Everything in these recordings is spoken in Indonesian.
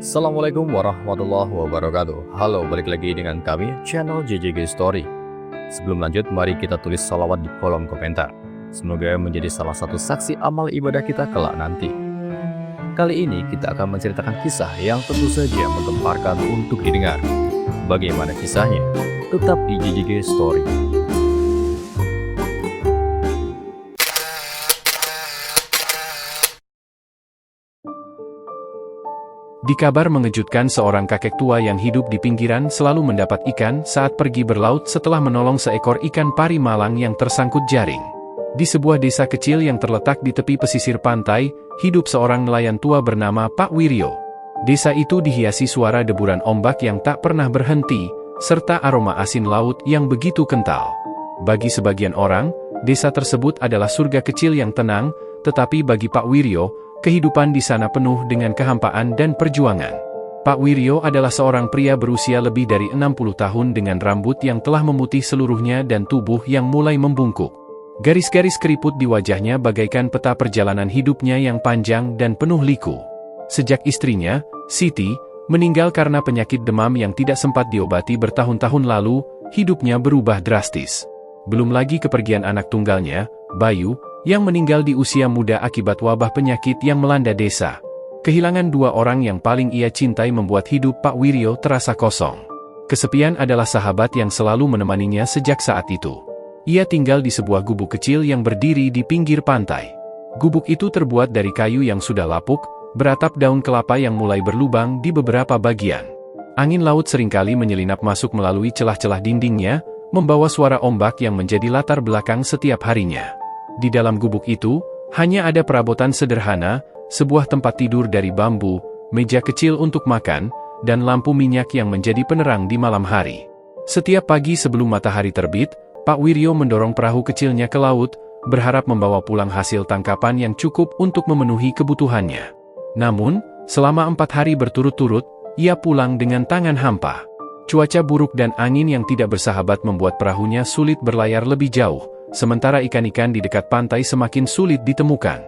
Assalamualaikum warahmatullahi wabarakatuh. Halo, balik lagi dengan kami, channel JJG Story. Sebelum lanjut, mari kita tulis salawat di kolom komentar. Semoga menjadi salah satu saksi amal ibadah kita kelak nanti. Kali ini kita akan menceritakan kisah yang tentu saja menggemparkan untuk didengar. Bagaimana kisahnya? Tetap di JJG Story. Di kabar mengejutkan, seorang kakek tua yang hidup di pinggiran selalu mendapat ikan saat pergi berlaut setelah menolong seekor ikan pari malang yang tersangkut jaring. Di sebuah desa kecil yang terletak di tepi pesisir pantai, hidup seorang nelayan tua bernama Pak Wiryo. Desa itu dihiasi suara deburan ombak yang tak pernah berhenti, serta aroma asin laut yang begitu kental. Bagi sebagian orang, desa tersebut adalah surga kecil yang tenang, tetapi bagi Pak Wiryo, kehidupan di sana penuh dengan kehampaan dan perjuangan. Pak Wiryo adalah seorang pria berusia lebih dari 60 tahun dengan rambut yang telah memutih seluruhnya dan tubuh yang mulai membungkuk. Garis-garis keriput di wajahnya bagaikan peta perjalanan hidupnya yang panjang dan penuh liku. Sejak istrinya, Siti, meninggal karena penyakit demam yang tidak sempat diobati bertahun-tahun lalu, hidupnya berubah drastis. Belum lagi kepergian anak tunggalnya, Bayu, yang meninggal di usia muda akibat wabah penyakit yang melanda desa. Kehilangan dua orang yang paling ia cintai membuat hidup Pak Wiryo terasa kosong. Kesepian adalah sahabat yang selalu menemaninya sejak saat itu. Ia tinggal di sebuah gubuk kecil yang berdiri di pinggir pantai. Gubuk itu terbuat dari kayu yang sudah lapuk, beratap daun kelapa yang mulai berlubang di beberapa bagian. Angin laut seringkali menyelinap masuk melalui celah-celah dindingnya, membawa suara ombak yang menjadi latar belakang setiap harinya. Di dalam gubuk itu, hanya ada perabotan sederhana, sebuah tempat tidur dari bambu, meja kecil untuk makan, dan lampu minyak yang menjadi penerang di malam hari. Setiap pagi sebelum matahari terbit, Pak Wiryo mendorong perahu kecilnya ke laut, berharap membawa pulang hasil tangkapan yang cukup untuk memenuhi kebutuhannya. Namun, selama 4 hari berturut-turut, ia pulang dengan tangan hampa. Cuaca buruk dan angin yang tidak bersahabat membuat perahunya sulit berlayar lebih jauh, sementara ikan-ikan di dekat pantai semakin sulit ditemukan.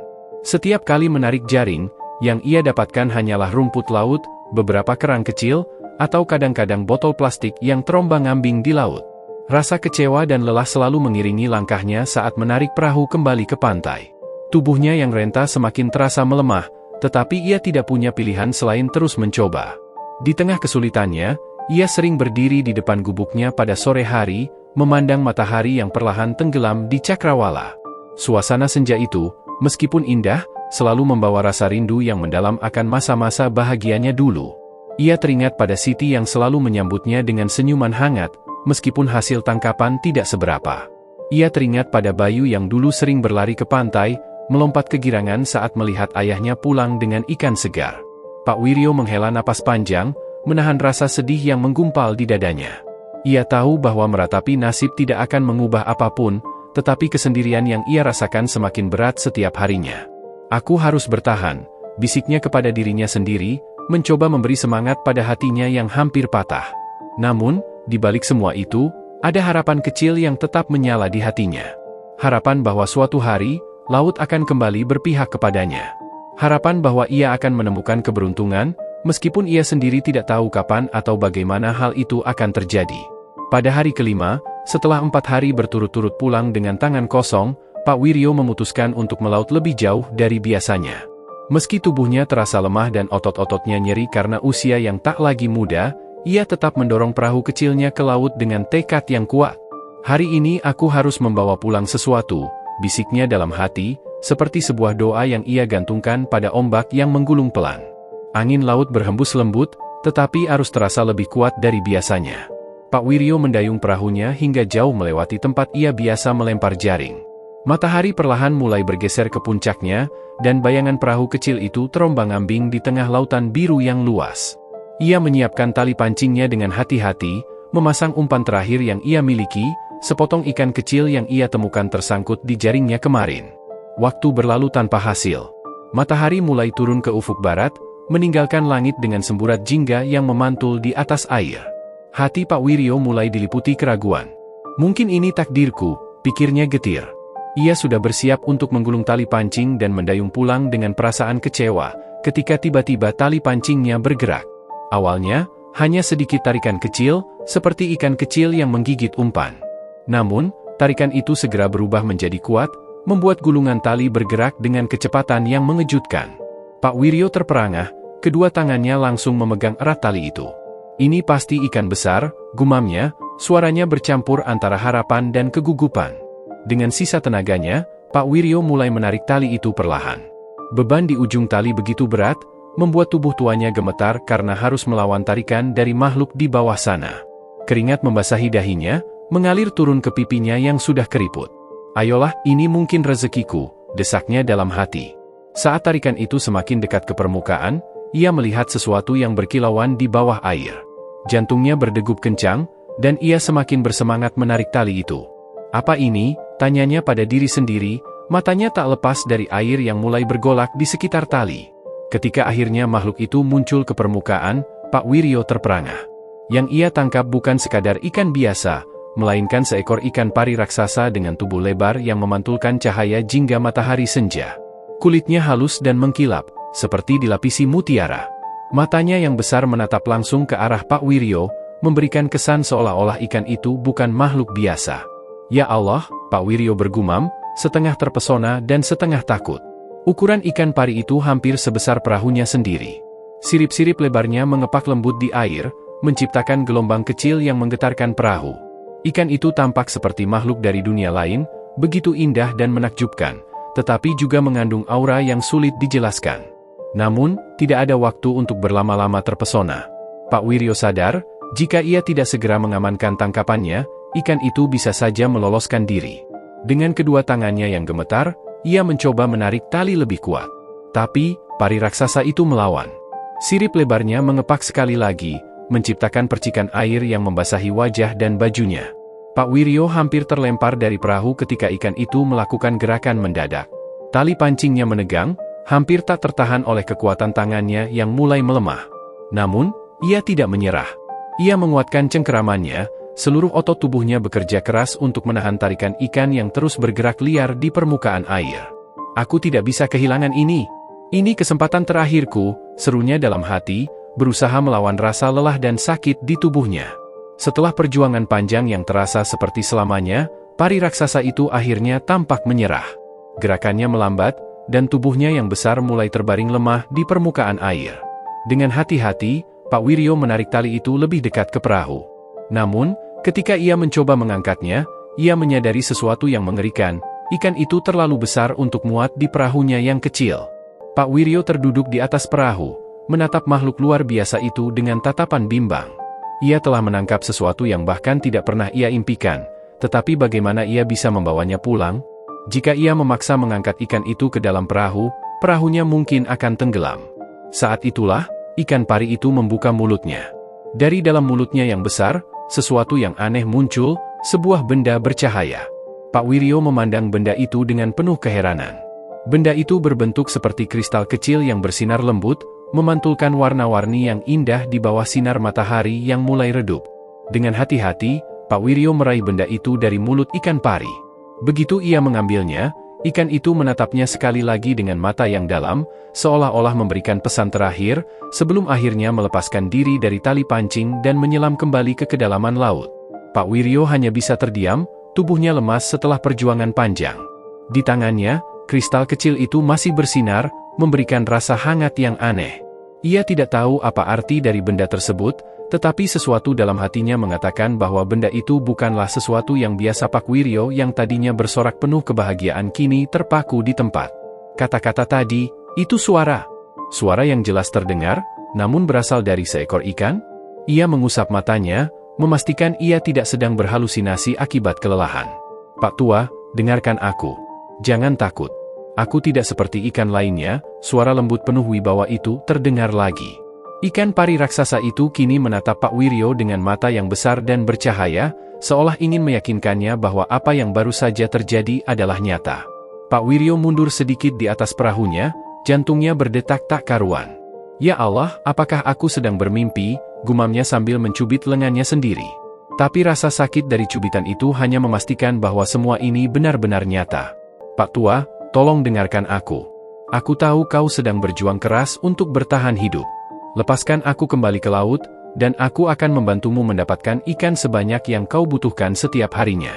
Setiap kali menarik jaring, yang ia dapatkan hanyalah rumput laut, beberapa kerang kecil, atau kadang-kadang botol plastik yang terombang-ambing di laut. Rasa kecewa dan lelah selalu mengiringi langkahnya saat menarik perahu kembali ke pantai. Tubuhnya yang renta semakin terasa melemah, tetapi ia tidak punya pilihan selain terus mencoba. Di tengah kesulitannya, ia sering berdiri di depan gubuknya pada sore hari, memandang matahari yang perlahan tenggelam di cakrawala. Suasana senja itu, meskipun indah, selalu membawa rasa rindu yang mendalam akan masa-masa bahagianya dulu. Ia teringat pada Siti yang selalu menyambutnya dengan senyuman hangat, meskipun hasil tangkapan tidak seberapa. Ia teringat pada Bayu yang dulu sering berlari ke pantai, melompat kegirangan saat melihat ayahnya pulang dengan ikan segar. Pak Wiryo menghela napas panjang, menahan rasa sedih yang menggumpal di dadanya. Ia tahu bahwa meratapi nasib tidak akan mengubah apapun, tetapi kesendirian yang ia rasakan semakin berat setiap harinya. "Aku harus bertahan," bisiknya kepada dirinya sendiri, mencoba memberi semangat pada hatinya yang hampir patah. Namun, di balik semua itu, ada harapan kecil yang tetap menyala di hatinya. Harapan bahwa suatu hari, laut akan kembali berpihak kepadanya. Harapan bahwa ia akan menemukan keberuntungan, meskipun ia sendiri tidak tahu kapan atau bagaimana hal itu akan terjadi. Pada hari kelima, setelah 4 hari berturut-turut pulang dengan tangan kosong, Pak Wiryo memutuskan untuk melaut lebih jauh dari biasanya. Meski tubuhnya terasa lemah dan otot-ototnya nyeri karena usia yang tak lagi muda, ia tetap mendorong perahu kecilnya ke laut dengan tekad yang kuat. "Hari ini aku harus membawa pulang sesuatu," bisiknya dalam hati, seperti sebuah doa yang ia gantungkan pada ombak yang menggulung pelan. Angin laut berhembus lembut, tetapi arus terasa lebih kuat dari biasanya. Pak Wiryo mendayung perahunya hingga jauh melewati tempat ia biasa melempar jaring. Matahari perlahan mulai bergeser ke puncaknya, dan bayangan perahu kecil itu terombang-ambing di tengah lautan biru yang luas. Ia menyiapkan tali pancingnya dengan hati-hati, memasang umpan terakhir yang ia miliki, sepotong ikan kecil yang ia temukan tersangkut di jaringnya kemarin. Waktu berlalu tanpa hasil. Matahari mulai turun ke ufuk barat, meninggalkan langit dengan semburat jingga yang memantul di atas air. Hati Pak Wiryo mulai diliputi keraguan. "Mungkin ini takdirku," pikirnya getir. Ia sudah bersiap untuk menggulung tali pancing dan mendayung pulang dengan perasaan kecewa, ketika tiba-tiba tali pancingnya bergerak. Awalnya, hanya sedikit tarikan kecil, seperti ikan kecil yang menggigit umpan. Namun, tarikan itu segera berubah menjadi kuat, membuat gulungan tali bergerak dengan kecepatan yang mengejutkan. Pak Wiryo terperangah, kedua tangannya langsung memegang erat tali itu. Ini pasti ikan besar, gumamnya, suaranya bercampur antara harapan dan kegugupan. Dengan sisa tenaganya, Pak Wiryo mulai menarik tali itu perlahan. Beban di ujung tali begitu berat, membuat tubuh tuanya gemetar karena harus melawan tarikan dari makhluk di bawah sana. Keringat membasahi dahinya, mengalir turun ke pipinya yang sudah keriput. "Ayolah, ini mungkin rezekiku," desaknya dalam hati. Saat tarikan itu semakin dekat ke permukaan, ia melihat sesuatu yang berkilauan di bawah air. Jantungnya berdegup kencang, dan ia semakin bersemangat menarik tali itu. "Apa ini?" tanyanya pada diri sendiri, matanya tak lepas dari air yang mulai bergolak di sekitar tali. Ketika akhirnya makhluk itu muncul ke permukaan, Pak Wiryo terperangah. Yang ia tangkap bukan sekadar ikan biasa, melainkan seekor ikan pari raksasa dengan tubuh lebar yang memantulkan cahaya jingga matahari senja. Kulitnya halus dan mengkilap, seperti dilapisi mutiara. Matanya yang besar menatap langsung ke arah Pak Wiryo, memberikan kesan seolah-olah ikan itu bukan makhluk biasa. "Ya Allah," Pak Wiryo bergumam, setengah terpesona dan setengah takut. Ukuran ikan pari itu hampir sebesar perahunya sendiri. Sirip-sirip lebarnya mengepak lembut di air, menciptakan gelombang kecil yang menggetarkan perahu. Ikan itu tampak seperti makhluk dari dunia lain, begitu indah dan menakjubkan, tetapi juga mengandung aura yang sulit dijelaskan. Namun, tidak ada waktu untuk berlama-lama terpesona. Pak Wiryo sadar, jika ia tidak segera mengamankan tangkapannya, ikan itu bisa saja meloloskan diri. Dengan kedua tangannya yang gemetar, ia mencoba menarik tali lebih kuat. Tapi, pari raksasa itu melawan. Sirip lebarnya mengepak sekali lagi, menciptakan percikan air yang membasahi wajah dan bajunya. Pak Wiryo hampir terlempar dari perahu ketika ikan itu melakukan gerakan mendadak. Tali pancingnya menegang, hampir tak tertahan oleh kekuatan tangannya yang mulai melemah. Namun, ia tidak menyerah. Ia menguatkan cengkeramannya, seluruh otot tubuhnya bekerja keras untuk menahan tarikan ikan yang terus bergerak liar di permukaan air. "Aku tidak bisa kehilangan ini. Ini kesempatan terakhirku," serunya dalam hati, berusaha melawan rasa lelah dan sakit di tubuhnya. Setelah perjuangan panjang yang terasa seperti selamanya, pari raksasa itu akhirnya tampak menyerah. Gerakannya melambat, dan tubuhnya yang besar mulai terbaring lemah di permukaan air. Dengan hati-hati, Pak Wiryo menarik tali itu lebih dekat ke perahu. Namun, ketika ia mencoba mengangkatnya, ia menyadari sesuatu yang mengerikan. Ikan itu terlalu besar untuk muat di perahunya yang kecil. Pak Wiryo terduduk di atas perahu, menatap makhluk luar biasa itu dengan tatapan bimbang. Ia telah menangkap sesuatu yang bahkan tidak pernah ia impikan, tetapi bagaimana ia bisa membawanya pulang? Jika ia memaksa mengangkat ikan itu ke dalam perahu, perahunya mungkin akan tenggelam. Saat itulah, ikan pari itu membuka mulutnya. Dari dalam mulutnya yang besar, sesuatu yang aneh muncul, sebuah benda bercahaya. Pak Wiryo memandang benda itu dengan penuh keheranan. Benda itu berbentuk seperti kristal kecil yang bersinar lembut, memantulkan warna-warni yang indah di bawah sinar matahari yang mulai redup. Dengan hati-hati, Pak Wiryo meraih benda itu dari mulut ikan pari. Begitu ia mengambilnya, ikan itu menatapnya sekali lagi dengan mata yang dalam, seolah-olah memberikan pesan terakhir, sebelum akhirnya melepaskan diri dari tali pancing dan menyelam kembali ke kedalaman laut. Pak Wiryo hanya bisa terdiam, tubuhnya lemas setelah perjuangan panjang. Di tangannya, kristal kecil itu masih bersinar, memberikan rasa hangat yang aneh. Ia tidak tahu apa arti dari benda tersebut, tetapi sesuatu dalam hatinya mengatakan bahwa benda itu bukanlah sesuatu yang biasa. Pak Wiryo yang tadinya bersorak penuh kebahagiaan kini terpaku di tempat. Kata-kata tadi, itu suara. Suara yang jelas terdengar, namun berasal dari seekor ikan. Ia mengusap matanya, memastikan ia tidak sedang berhalusinasi akibat kelelahan. "Pak Tua, dengarkan aku. Jangan takut. Aku tidak seperti ikan lainnya." Suara lembut penuh wibawa itu terdengar lagi. Ikan pari raksasa itu kini menatap Pak Wiryo dengan mata yang besar dan bercahaya, seolah ingin meyakinkannya bahwa apa yang baru saja terjadi adalah nyata. Pak Wiryo mundur sedikit di atas perahunya, jantungnya berdetak tak karuan. "Ya Allah, apakah aku sedang bermimpi?" gumamnya sambil mencubit lengannya sendiri. Tapi rasa sakit dari cubitan itu hanya memastikan bahwa semua ini benar-benar nyata. "Pak Tua, tolong dengarkan aku. Aku tahu kau sedang berjuang keras untuk bertahan hidup. Lepaskan aku kembali ke laut, dan aku akan membantumu mendapatkan ikan sebanyak yang kau butuhkan setiap harinya.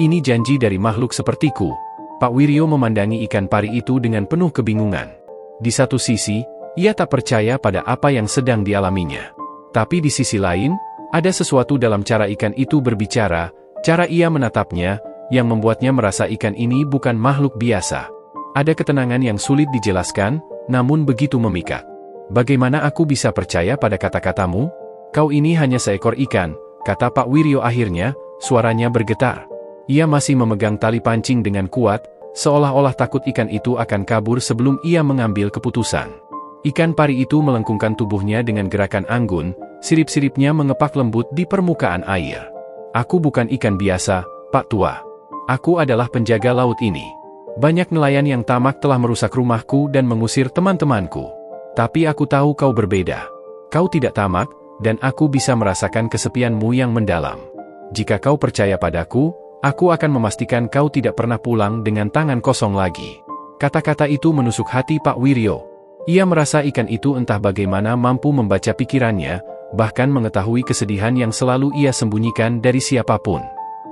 Ini janji dari makhluk sepertiku. Pak Wiryo memandangi ikan pari itu dengan penuh kebingungan. Di satu sisi, ia tak percaya pada apa yang sedang dialaminya. Tapi di sisi lain, ada sesuatu dalam cara ikan itu berbicara, cara ia menatapnya, yang membuatnya merasa ikan ini bukan makhluk biasa. Ada ketenangan yang sulit dijelaskan, namun begitu memikat. Bagaimana aku bisa percaya pada kata-katamu? Kau ini hanya seekor ikan, kata Pak Wiryo akhirnya, suaranya bergetar. Ia masih memegang tali pancing dengan kuat, seolah-olah takut ikan itu akan kabur sebelum ia mengambil keputusan. Ikan pari itu melengkungkan tubuhnya dengan gerakan anggun, sirip-siripnya mengepak lembut di permukaan air. Aku bukan ikan biasa, Pak Tua. Aku adalah penjaga laut ini. Banyak nelayan yang tamak telah merusak rumahku dan mengusir teman-temanku. Tapi aku tahu kau berbeda. Kau tidak tamak, dan aku bisa merasakan kesepianmu yang mendalam. Jika kau percaya padaku, aku akan memastikan kau tidak pernah pulang dengan tangan kosong lagi. Kata-kata itu menusuk hati Pak Wiryo. Ia merasa ikan itu entah bagaimana mampu membaca pikirannya, bahkan mengetahui kesedihan yang selalu ia sembunyikan dari siapapun.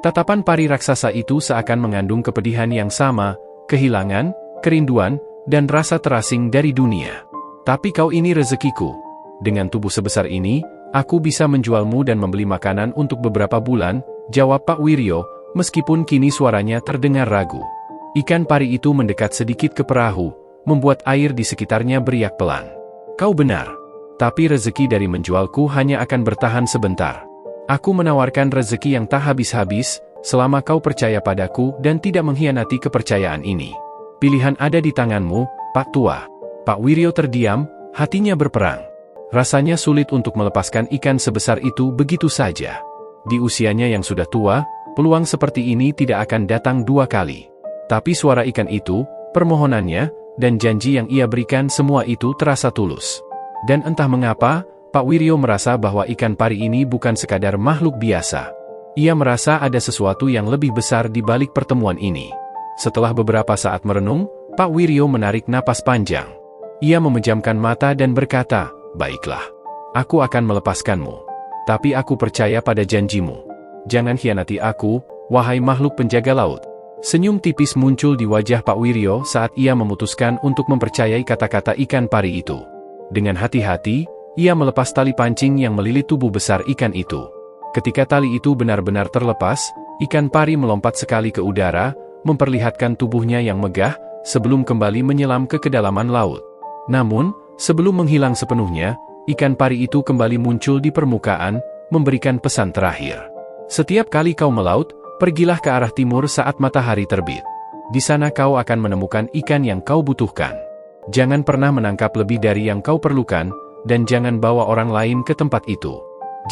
Tatapan pari raksasa itu seakan mengandung kepedihan yang sama, kehilangan, kerinduan, dan rasa terasing dari dunia. Tapi kau ini rezekiku. Dengan tubuh sebesar ini, aku bisa menjualmu dan membeli makanan untuk beberapa bulan, jawab Pak Wiryo, meskipun kini suaranya terdengar ragu. Ikan pari itu mendekat sedikit ke perahu, membuat air di sekitarnya beriak pelan. Kau benar. Tapi rezeki dari menjualku hanya akan bertahan sebentar. Aku menawarkan rezeki yang tak habis-habis, selama kau percaya padaku dan tidak mengkhianati kepercayaan ini. Pilihan ada di tanganmu, Pak Tua. Pak Wiryo terdiam, hatinya berperang. Rasanya sulit untuk melepaskan ikan sebesar itu begitu saja. Di usianya yang sudah tua, peluang seperti ini tidak akan datang dua kali. Tapi suara ikan itu, permohonannya, dan janji yang ia berikan semua itu terasa tulus. Dan entah mengapa, Pak Wiryo merasa bahwa ikan pari ini bukan sekadar makhluk biasa. Ia merasa ada sesuatu yang lebih besar di balik pertemuan ini. Setelah beberapa saat merenung, Pak Wiryo menarik napas panjang. Ia memejamkan mata dan berkata, "Baiklah, aku akan melepaskanmu. Tapi aku percaya pada janjimu. Jangan khianati aku, wahai makhluk penjaga laut." Senyum tipis muncul di wajah Pak Wiryo saat ia memutuskan untuk mempercayai kata-kata ikan pari itu. Dengan hati-hati, ia melepas tali pancing yang melilit tubuh besar ikan itu. Ketika tali itu benar-benar terlepas, ikan pari melompat sekali ke udara, memperlihatkan tubuhnya yang megah, sebelum kembali menyelam ke kedalaman laut. Namun, sebelum menghilang sepenuhnya, ikan pari itu kembali muncul di permukaan, memberikan pesan terakhir. Setiap kali kau melaut, pergilah ke arah timur saat matahari terbit. Di sana kau akan menemukan ikan yang kau butuhkan. Jangan pernah menangkap lebih dari yang kau perlukan, dan jangan bawa orang lain ke tempat itu.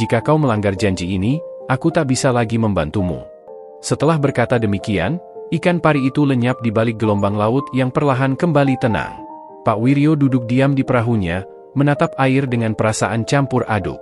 Jika kau melanggar janji ini, aku tak bisa lagi membantumu. Setelah berkata demikian, ikan pari itu lenyap di balik gelombang laut yang perlahan kembali tenang. Pak Wiryo duduk diam di perahunya, menatap air dengan perasaan campur aduk.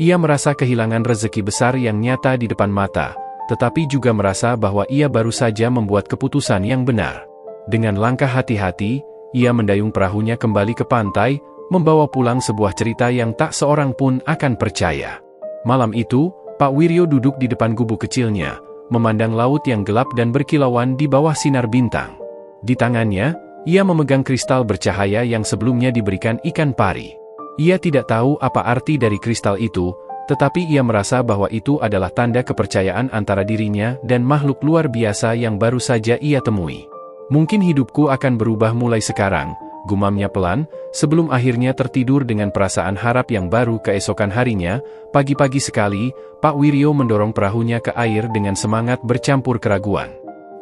Ia merasa kehilangan rezeki besar yang nyata di depan mata, tetapi juga merasa bahwa ia baru saja membuat keputusan yang benar. Dengan langkah hati-hati, ia mendayung perahunya kembali ke pantai, membawa pulang sebuah cerita yang tak seorang pun akan percaya. Malam itu, Pak Wiryo duduk di depan gubuk kecilnya, memandang laut yang gelap dan berkilauan di bawah sinar bintang. Di tangannya, ia memegang kristal bercahaya yang sebelumnya diberikan ikan pari. Ia tidak tahu apa arti dari kristal itu, tetapi ia merasa bahwa itu adalah tanda kepercayaan antara dirinya dan makhluk luar biasa yang baru saja ia temui. Mungkin hidupku akan berubah mulai sekarang, gumamnya pelan, sebelum akhirnya tertidur dengan perasaan harap yang baru keesokan harinya. Pagi-pagi sekali, Pak Wiryo mendorong perahunya ke air dengan semangat bercampur keraguan.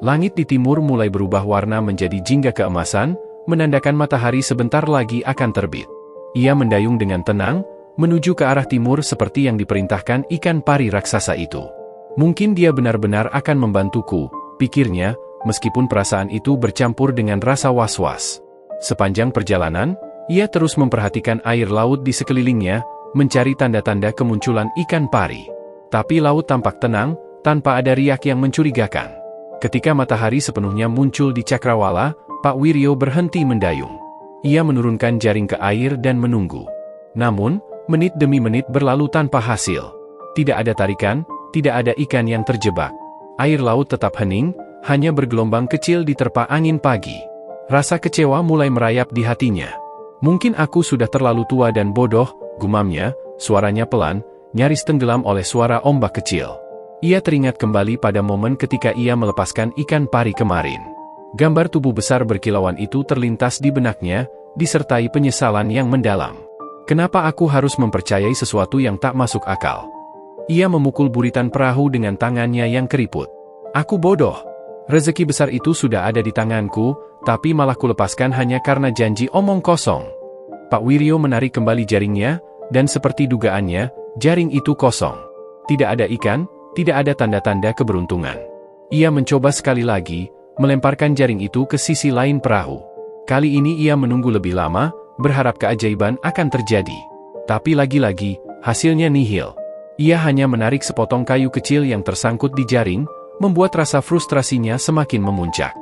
Langit di timur mulai berubah warna menjadi jingga keemasan, menandakan matahari sebentar lagi akan terbit. Ia mendayung dengan tenang, menuju ke arah timur seperti yang diperintahkan ikan pari raksasa itu. Mungkin dia benar-benar akan membantuku, pikirnya, meskipun perasaan itu bercampur dengan rasa was-was. Sepanjang perjalanan, ia terus memperhatikan air laut di sekelilingnya, mencari tanda-tanda kemunculan ikan pari. Tapi laut tampak tenang, tanpa ada riak yang mencurigakan. Ketika matahari sepenuhnya muncul di cakrawala, Pak Wiryo berhenti mendayung. Ia menurunkan jaring ke air dan menunggu. Namun, menit demi menit berlalu tanpa hasil. Tidak ada tarikan, tidak ada ikan yang terjebak. Air laut tetap hening, hanya bergelombang kecil diterpa angin pagi. Rasa kecewa mulai merayap di hatinya. Mungkin aku sudah terlalu tua dan bodoh, gumamnya, suaranya pelan, nyaris tenggelam oleh suara ombak kecil. Ia teringat kembali pada momen ketika ia melepaskan ikan pari kemarin. Gambar tubuh besar berkilauan itu terlintas di benaknya, disertai penyesalan yang mendalam. Kenapa aku harus mempercayai sesuatu yang tak masuk akal? Ia memukul buritan perahu dengan tangannya yang keriput. Aku bodoh. Rezeki besar itu sudah ada di tanganku, tapi malah kulepaskan hanya karena janji omong kosong. Pak Wiryo menarik kembali jaringnya, dan seperti dugaannya, jaring itu kosong. Tidak ada ikan, tidak ada tanda-tanda keberuntungan. Ia mencoba sekali lagi, melemparkan jaring itu ke sisi lain perahu. Kali ini ia menunggu lebih lama, berharap keajaiban akan terjadi. Tapi lagi-lagi, hasilnya nihil. Ia hanya menarik sepotong kayu kecil yang tersangkut di jaring, membuat rasa frustrasinya semakin memuncak.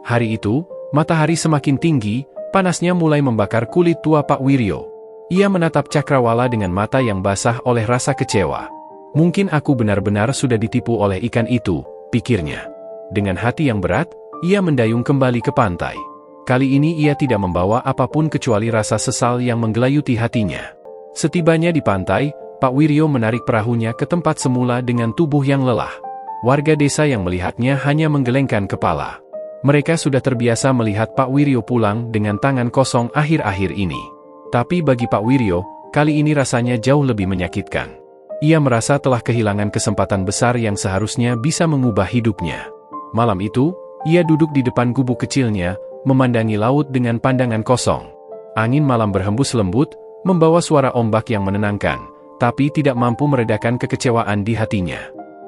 Hari itu, matahari semakin tinggi, panasnya mulai membakar kulit tua Pak Wiryo. Ia menatap cakrawala dengan mata yang basah oleh rasa kecewa. Mungkin aku benar-benar sudah ditipu oleh ikan itu, pikirnya. Dengan hati yang berat, ia mendayung kembali ke pantai. Kali ini ia tidak membawa apapun kecuali rasa sesal yang menggelayuti hatinya. Setibanya di pantai, Pak Wiryo menarik perahunya ke tempat semula dengan tubuh yang lelah. Warga desa yang melihatnya hanya menggelengkan kepala. Mereka sudah terbiasa melihat Pak Wiryo pulang dengan tangan kosong akhir-akhir ini. Tapi bagi Pak Wiryo, kali ini rasanya jauh lebih menyakitkan. Ia merasa telah kehilangan kesempatan besar yang seharusnya bisa mengubah hidupnya. Malam itu, ia duduk di depan gubuk kecilnya, memandangi laut dengan pandangan kosong. Angin malam berhembus lembut, membawa suara ombak yang menenangkan, tapi tidak mampu meredakan kekecewaan di hatinya.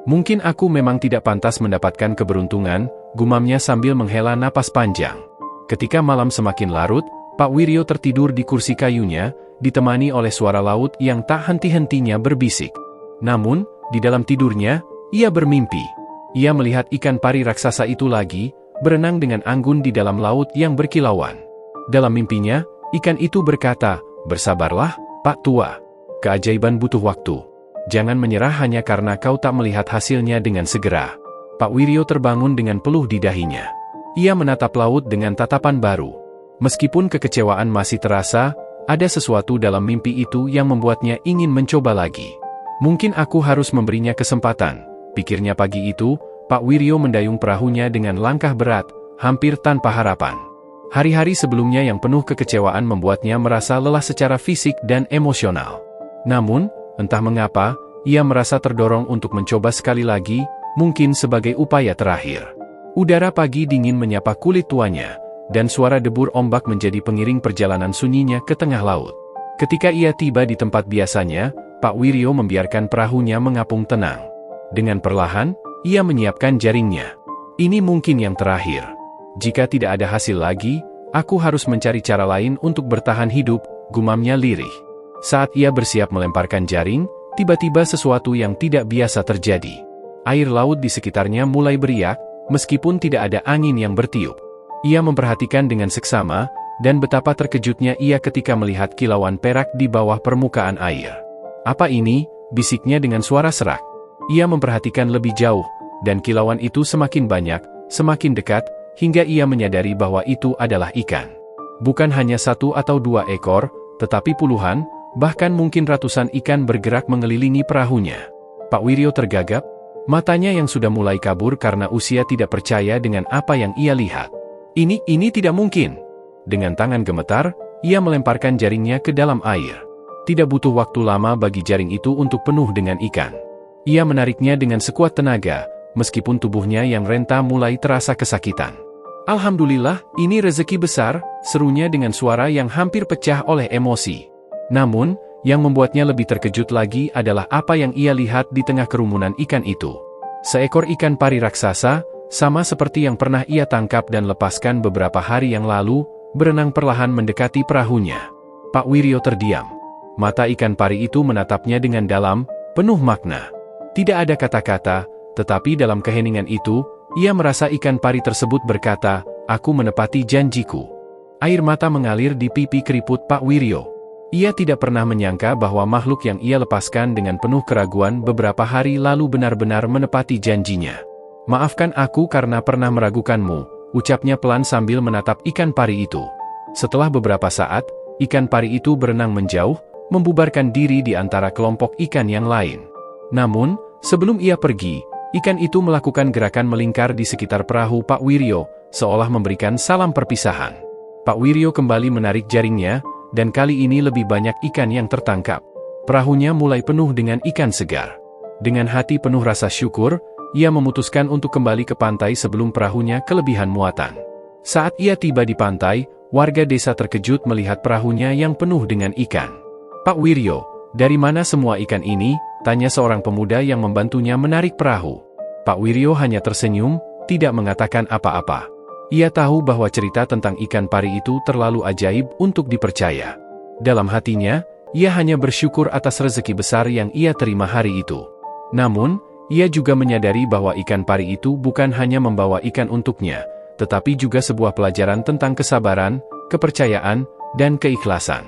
Mungkin aku memang tidak pantas mendapatkan keberuntungan, gumamnya sambil menghela napas panjang. Ketika malam semakin larut, Pak Wiryo tertidur di kursi kayunya, ditemani oleh suara laut yang tak henti-hentinya berbisik. Namun, di dalam tidurnya, ia bermimpi. Ia melihat ikan pari raksasa itu lagi, berenang dengan anggun di dalam laut yang berkilauan. Dalam mimpinya, ikan itu berkata, "Bersabarlah, Pak Tua. Keajaiban butuh waktu. Jangan menyerah hanya karena kau tak melihat hasilnya dengan segera." Pak Wiryo terbangun dengan peluh di dahinya. Ia menatap laut dengan tatapan baru. Meskipun kekecewaan masih terasa, ada sesuatu dalam mimpi itu yang membuatnya ingin mencoba lagi. Mungkin aku harus memberinya kesempatan, pikirnya pagi itu. Pak Wiryo mendayung perahunya dengan langkah berat, hampir tanpa harapan. Hari-hari sebelumnya yang penuh kekecewaan membuatnya merasa lelah secara fisik dan emosional. Namun, entah mengapa, ia merasa terdorong untuk mencoba sekali lagi, mungkin sebagai upaya terakhir. Udara pagi dingin menyapa kulit tuanya, dan suara debur ombak menjadi pengiring perjalanan sunyinya ke tengah laut. Ketika ia tiba di tempat biasanya, Pak Wiryo membiarkan perahunya mengapung tenang. Dengan perlahan, ia menyiapkan jaringnya. Ini mungkin yang terakhir. Jika tidak ada hasil lagi, aku harus mencari cara lain untuk bertahan hidup, gumamnya lirih. Saat ia bersiap melemparkan jaring, tiba-tiba sesuatu yang tidak biasa terjadi. Air laut di sekitarnya mulai beriak, meskipun tidak ada angin yang bertiup. Ia memperhatikan dengan seksama, dan betapa terkejutnya ia ketika melihat kilauan perak di bawah permukaan air. "Apa ini?" bisiknya dengan suara serak. Ia memperhatikan lebih jauh, dan kilauan itu semakin banyak, semakin dekat, hingga ia menyadari bahwa itu adalah ikan. Bukan hanya 1 atau 2 ekor, tetapi puluhan, bahkan mungkin ratusan ikan bergerak mengelilingi perahunya. Pak Wiryo tergagap, matanya yang sudah mulai kabur karena usia tidak percaya dengan apa yang ia lihat. Ini tidak mungkin. Dengan tangan gemetar, ia melemparkan jaringnya ke dalam air. Tidak butuh waktu lama bagi jaring itu untuk penuh dengan ikan. Ia menariknya dengan sekuat tenaga, meskipun tubuhnya yang renta mulai terasa kesakitan. "Alhamdulillah, ini rezeki besar," serunya dengan suara yang hampir pecah oleh emosi. Namun, yang membuatnya lebih terkejut lagi adalah apa yang ia lihat di tengah kerumunan ikan itu. Seekor ikan pari raksasa, sama seperti yang pernah ia tangkap dan lepaskan beberapa hari yang lalu, berenang perlahan mendekati perahunya. Pak Wiryo terdiam. Mata ikan pari itu menatapnya dengan dalam, penuh makna. Tidak ada kata-kata, tetapi dalam keheningan itu, ia merasa ikan pari tersebut berkata, "Aku menepati janjiku." Air mata mengalir di pipi keriput Pak Wiryo. Ia tidak pernah menyangka bahwa makhluk yang ia lepaskan dengan penuh keraguan beberapa hari lalu benar-benar menepati janjinya. "Maafkan aku karena pernah meragukanmu," ucapnya pelan sambil menatap ikan pari itu. Setelah beberapa saat, ikan pari itu berenang menjauh, membubarkan diri di antara kelompok ikan yang lain. Namun, sebelum ia pergi, ikan itu melakukan gerakan melingkar di sekitar perahu Pak Wiryo, seolah memberikan salam perpisahan. Pak Wiryo kembali menarik jaringnya, dan kali ini lebih banyak ikan yang tertangkap. Perahunya mulai penuh dengan ikan segar. Dengan hati penuh rasa syukur, ia memutuskan untuk kembali ke pantai sebelum perahunya kelebihan muatan. Saat ia tiba di pantai, warga desa terkejut melihat perahunya yang penuh dengan ikan. "Pak Wiryo, dari mana semua ikan ini?" tanya seorang pemuda yang membantunya menarik perahu. Pak Wiryo hanya tersenyum, tidak mengatakan apa-apa. Ia tahu bahwa cerita tentang ikan pari itu terlalu ajaib untuk dipercaya. Dalam hatinya, ia hanya bersyukur atas rezeki besar yang ia terima hari itu. Namun, ia juga menyadari bahwa ikan pari itu bukan hanya membawa ikan untuknya, tetapi juga sebuah pelajaran tentang kesabaran, kepercayaan, dan keikhlasan.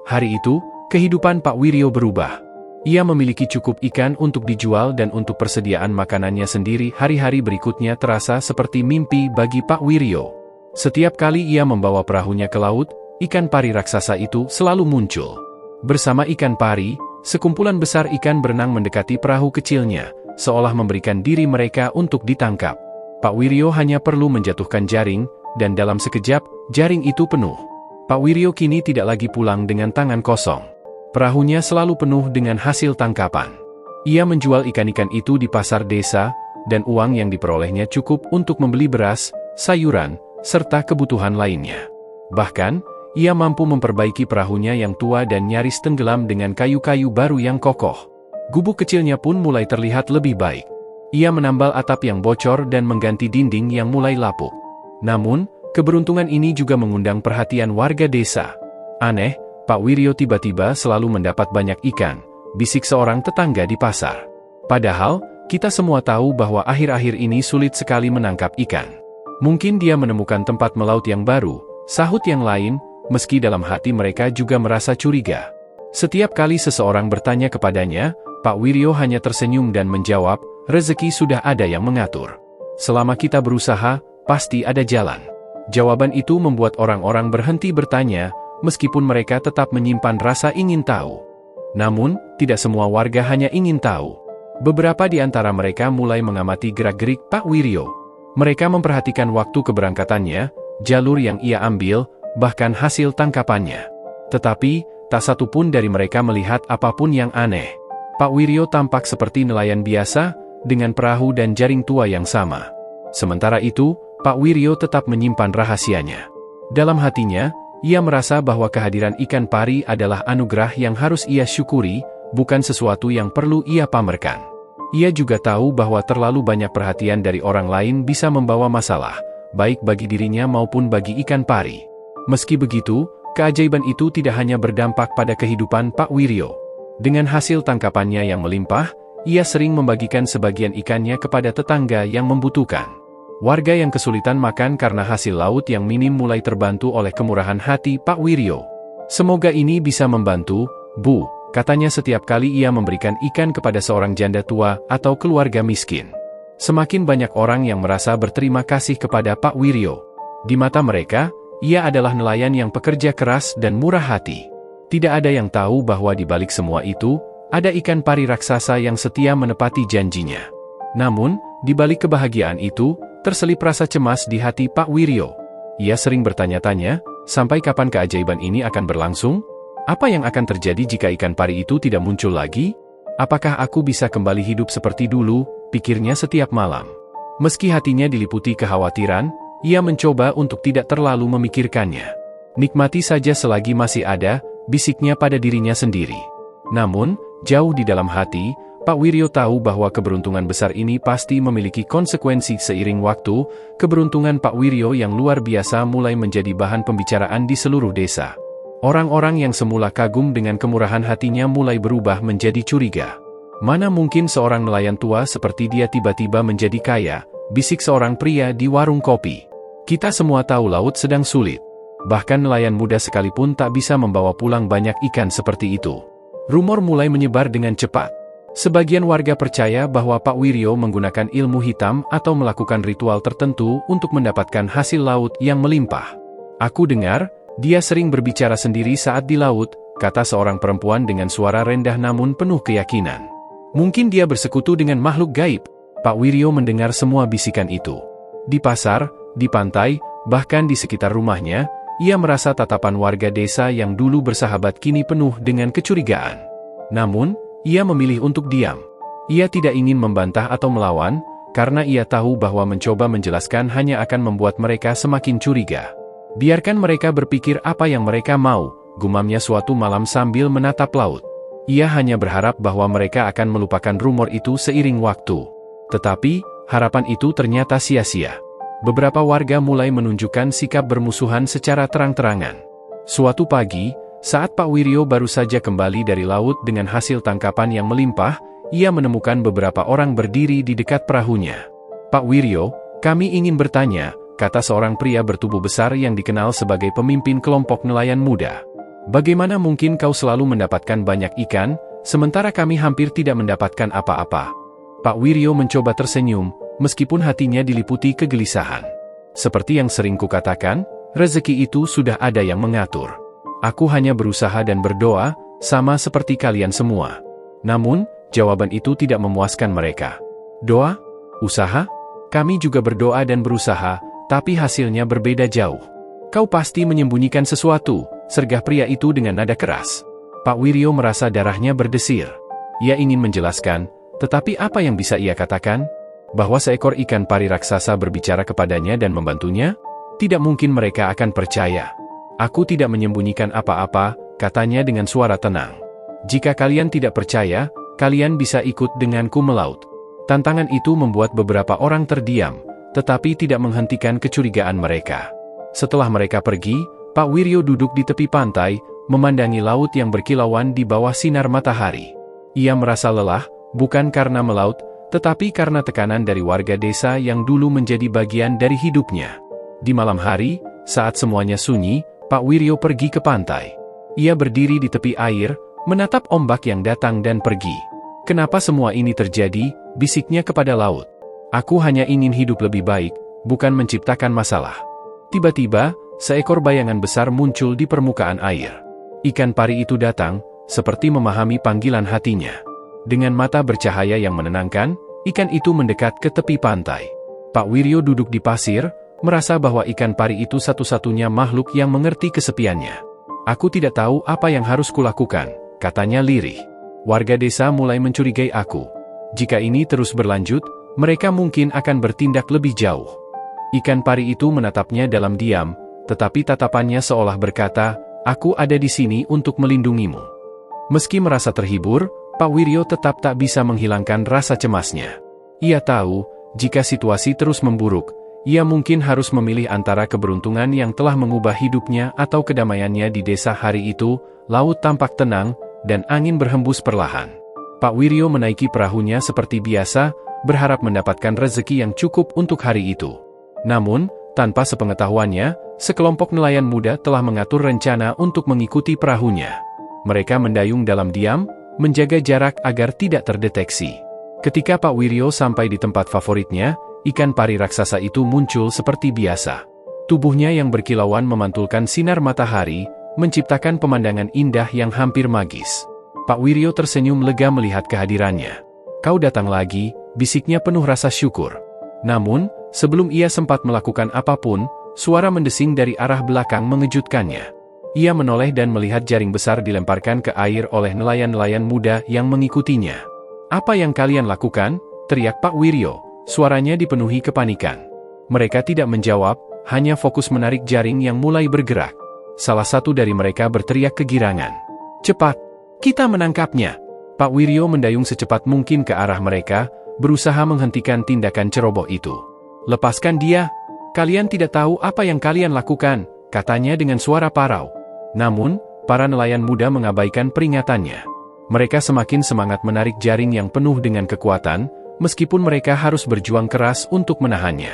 Hari itu, kehidupan Pak Wiryo berubah. Ia memiliki cukup ikan untuk dijual dan untuk persediaan makanannya sendiri. Hari-hari berikutnya terasa seperti mimpi bagi Pak Wiryo. Setiap kali ia membawa perahunya ke laut, ikan pari raksasa itu selalu muncul. Bersama ikan pari, sekumpulan besar ikan berenang mendekati perahu kecilnya, seolah memberikan diri mereka untuk ditangkap. Pak Wiryo hanya perlu menjatuhkan jaring, dan dalam sekejap, jaring itu penuh. Pak Wiryo kini tidak lagi pulang dengan tangan kosong. Perahunya selalu penuh dengan hasil tangkapan. Ia menjual ikan-ikan itu di pasar desa, dan uang yang diperolehnya cukup untuk membeli beras, sayuran, serta kebutuhan lainnya. Bahkan, ia mampu memperbaiki perahunya yang tua dan nyaris tenggelam dengan kayu-kayu baru yang kokoh. Gubuk kecilnya pun mulai terlihat lebih baik. Ia menambal atap yang bocor dan mengganti dinding yang mulai lapuk. Namun, keberuntungan ini juga mengundang perhatian warga desa. "Aneh, Pak Wiryo tiba-tiba selalu mendapat banyak ikan," bisik seorang tetangga di pasar. "Padahal, kita semua tahu bahwa akhir-akhir ini sulit sekali menangkap ikan." "Mungkin dia menemukan tempat melaut yang baru," sahut yang lain, meski dalam hati mereka juga merasa curiga. Setiap kali seseorang bertanya kepadanya, Pak Wiryo hanya tersenyum dan menjawab, "Rezeki sudah ada yang mengatur. Selama kita berusaha, pasti ada jalan." Jawaban itu membuat orang-orang berhenti bertanya, meskipun mereka tetap menyimpan rasa ingin tahu. Namun, tidak semua warga hanya ingin tahu. Beberapa di antara mereka mulai mengamati gerak-gerik Pak Wiryo. Mereka memperhatikan waktu keberangkatannya, jalur yang ia ambil, bahkan hasil tangkapannya. Tetapi, tak satu pun dari mereka melihat apapun yang aneh. Pak Wiryo tampak seperti nelayan biasa, dengan perahu dan jaring tua yang sama. Sementara itu, Pak Wiryo tetap menyimpan rahasianya. Dalam hatinya, ia merasa bahwa kehadiran ikan pari adalah anugerah yang harus ia syukuri, bukan sesuatu yang perlu ia pamerkan. Ia juga tahu bahwa terlalu banyak perhatian dari orang lain bisa membawa masalah, baik bagi dirinya maupun bagi ikan pari. Meski begitu, keajaiban itu tidak hanya berdampak pada kehidupan Pak Wiryo. Dengan hasil tangkapannya yang melimpah, ia sering membagikan sebagian ikannya kepada tetangga yang membutuhkan. Warga yang kesulitan makan karena hasil laut yang minim mulai terbantu oleh kemurahan hati Pak Wiryo. "Semoga ini bisa membantu, Bu," katanya setiap kali ia memberikan ikan kepada seorang janda tua atau keluarga miskin. Semakin banyak orang yang merasa berterima kasih kepada Pak Wiryo. Di mata mereka, ia adalah nelayan yang pekerja keras dan murah hati. Tidak ada yang tahu bahwa di balik semua itu, ada ikan pari raksasa yang setia menepati janjinya. Namun, di balik kebahagiaan itu, terselip rasa cemas di hati Pak Wiryo. Ia sering bertanya-tanya, sampai kapan keajaiban ini akan berlangsung? Apa yang akan terjadi jika ikan pari itu tidak muncul lagi? Apakah aku bisa kembali hidup seperti dulu? Pikirnya setiap malam. Meski hatinya diliputi kekhawatiran, ia mencoba untuk tidak terlalu memikirkannya. Nikmati saja selagi masih ada, bisiknya pada dirinya sendiri. Namun, jauh di dalam hati, Pak Wiryo tahu bahwa keberuntungan besar ini pasti memiliki konsekuensi. Seiring waktu, keberuntungan Pak Wiryo yang luar biasa mulai menjadi bahan pembicaraan di seluruh desa. Orang-orang yang semula kagum dengan kemurahan hatinya mulai berubah menjadi curiga. "Mana mungkin seorang nelayan tua seperti dia tiba-tiba menjadi kaya," bisik seorang pria di warung kopi. "Kita semua tahu laut sedang sulit. Bahkan nelayan muda sekalipun tak bisa membawa pulang banyak ikan seperti itu. Rumor mulai menyebar dengan cepat. Sebagian warga percaya bahwa Pak Wiryo menggunakan ilmu hitam atau melakukan ritual tertentu untuk mendapatkan hasil laut yang melimpah. "Aku dengar, dia sering berbicara sendiri saat di laut," kata seorang perempuan dengan suara rendah namun penuh keyakinan. "Mungkin dia bersekutu dengan makhluk gaib." Pak Wiryo mendengar semua bisikan itu. Di pasar, di pantai, bahkan di sekitar rumahnya, ia merasa tatapan warga desa yang dulu bersahabat kini penuh dengan kecurigaan. Namun, ia memilih untuk diam. Ia tidak ingin membantah atau melawan, karena ia tahu bahwa mencoba menjelaskan hanya akan membuat mereka semakin curiga. "Biarkan mereka berpikir apa yang mereka mau," gumamnya suatu malam sambil menatap laut. Ia hanya berharap bahwa mereka akan melupakan rumor itu seiring waktu. Tetapi, harapan itu ternyata sia-sia. Beberapa warga mulai menunjukkan sikap bermusuhan secara terang-terangan. Suatu pagi, saat Pak Wiryo baru saja kembali dari laut dengan hasil tangkapan yang melimpah, ia menemukan beberapa orang berdiri di dekat perahunya. "Pak Wiryo, kami ingin bertanya," kata seorang pria bertubuh besar yang dikenal sebagai pemimpin kelompok nelayan muda. "Bagaimana mungkin kau selalu mendapatkan banyak ikan, sementara kami hampir tidak mendapatkan apa-apa?" Pak Wiryo mencoba tersenyum, meskipun hatinya diliputi kegelisahan. "Seperti yang sering kukatakan, rezeki itu sudah ada yang mengatur. Aku hanya berusaha dan berdoa, sama seperti kalian semua." Namun, jawaban itu tidak memuaskan mereka. "Doa? Usaha? Kami juga berdoa dan berusaha, tapi hasilnya berbeda jauh." "Kau pasti menyembunyikan sesuatu," sergah pria itu dengan nada keras. Pak Wiryo merasa darahnya berdesir. Ia ingin menjelaskan, tetapi apa yang bisa ia katakan? Bahwa seekor ikan pari raksasa berbicara kepadanya dan membantunya? Tidak mungkin mereka akan percaya. "Aku tidak menyembunyikan apa-apa," katanya dengan suara tenang. "Jika kalian tidak percaya, kalian bisa ikut denganku melaut." Tantangan itu membuat beberapa orang terdiam, tetapi tidak menghentikan kecurigaan mereka. Setelah mereka pergi, Pak Wiryo duduk di tepi pantai, memandangi laut yang berkilauan di bawah sinar matahari. Ia merasa lelah, bukan karena melaut, tetapi karena tekanan dari warga desa yang dulu menjadi bagian dari hidupnya. Di malam hari, saat semuanya sunyi, Pak Wiryo pergi ke pantai. Ia berdiri di tepi air, menatap ombak yang datang dan pergi. "Kenapa semua ini terjadi?" bisiknya kepada laut. "Aku hanya ingin hidup lebih baik, bukan menciptakan masalah." Tiba-tiba, seekor bayangan besar muncul di permukaan air. Ikan pari itu datang, seperti memahami panggilan hatinya. Dengan mata bercahaya yang menenangkan, ikan itu mendekat ke tepi pantai. Pak Wiryo duduk di pasir, merasa bahwa ikan pari itu satu-satunya makhluk yang mengerti kesepiannya. "Aku tidak tahu apa yang harus kulakukan," katanya lirih. "Warga desa mulai mencurigai aku. Jika ini terus berlanjut, mereka mungkin akan bertindak lebih jauh." Ikan pari itu menatapnya dalam diam, tetapi tatapannya seolah berkata, "Aku ada di sini untuk melindungimu." Meski merasa terhibur, Pak Wiryo tetap tak bisa menghilangkan rasa cemasnya. Ia tahu, jika situasi terus memburuk, ia mungkin harus memilih antara keberuntungan yang telah mengubah hidupnya atau kedamaiannya di desa hari itu. Laut tampak tenang, dan angin berhembus perlahan. Pak Wiryo menaiki perahunya seperti biasa, berharap mendapatkan rezeki yang cukup untuk hari itu. Namun, tanpa sepengetahuannya, sekelompok nelayan muda telah mengatur rencana untuk mengikuti perahunya. Mereka mendayung dalam diam, menjaga jarak agar tidak terdeteksi. Ketika Pak Wiryo sampai di tempat favoritnya, ikan pari raksasa itu muncul seperti biasa. Tubuhnya yang berkilauan memantulkan sinar matahari, menciptakan pemandangan indah yang hampir magis. Pak Wiryo tersenyum lega melihat kehadirannya. "Kau datang lagi," bisiknya penuh rasa syukur. Namun, sebelum ia sempat melakukan apapun, suara mendesing dari arah belakang mengejutkannya. Ia menoleh dan melihat jaring besar dilemparkan ke air oleh nelayan-nelayan muda yang mengikutinya. "Apa yang kalian lakukan?" teriak Pak Wiryo, suaranya dipenuhi kepanikan. Mereka tidak menjawab, hanya fokus menarik jaring yang mulai bergerak. Salah satu dari mereka berteriak kegirangan. "Cepat! Kita menangkapnya!" Pak Wiryo mendayung secepat mungkin ke arah mereka, berusaha menghentikan tindakan ceroboh itu. "Lepaskan dia! Kalian tidak tahu apa yang kalian lakukan," katanya dengan suara parau. Namun, para nelayan muda mengabaikan peringatannya. Mereka semakin semangat menarik jaring yang penuh dengan kekuatan, meskipun mereka harus berjuang keras untuk menahannya.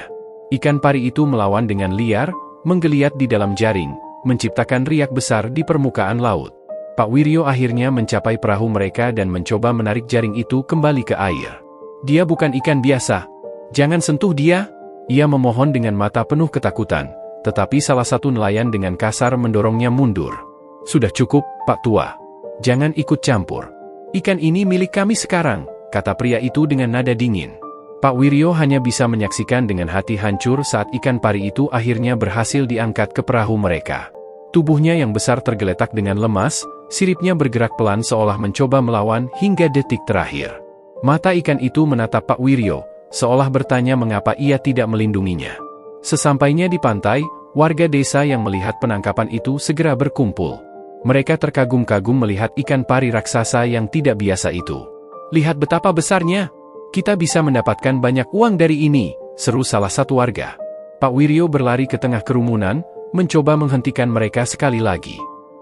Ikan pari itu melawan dengan liar, menggeliat di dalam jaring, menciptakan riak besar di permukaan laut. Pak Wiryo akhirnya mencapai perahu mereka dan mencoba menarik jaring itu kembali ke air. Dia bukan ikan biasa. Jangan sentuh dia. Ia memohon dengan mata penuh ketakutan, tetapi salah satu nelayan dengan kasar mendorongnya mundur. Sudah cukup, Pak Tua. Jangan ikut campur. Ikan ini milik kami sekarang, kata pria itu dengan nada dingin. Pak Wiryo hanya bisa menyaksikan dengan hati hancur saat ikan pari itu akhirnya berhasil diangkat ke perahu mereka. Tubuhnya yang besar tergeletak dengan lemas, siripnya bergerak pelan seolah mencoba melawan hingga detik terakhir. Mata ikan itu menatap Pak Wiryo, seolah bertanya mengapa ia tidak melindunginya. Sesampainya di pantai, warga desa yang melihat penangkapan itu segera berkumpul. Mereka terkagum-kagum melihat ikan pari raksasa yang tidak biasa itu. Lihat betapa besarnya. Kita bisa mendapatkan banyak uang dari ini, seru salah satu warga. Pak Wiryo berlari ke tengah kerumunan, mencoba menghentikan mereka sekali lagi.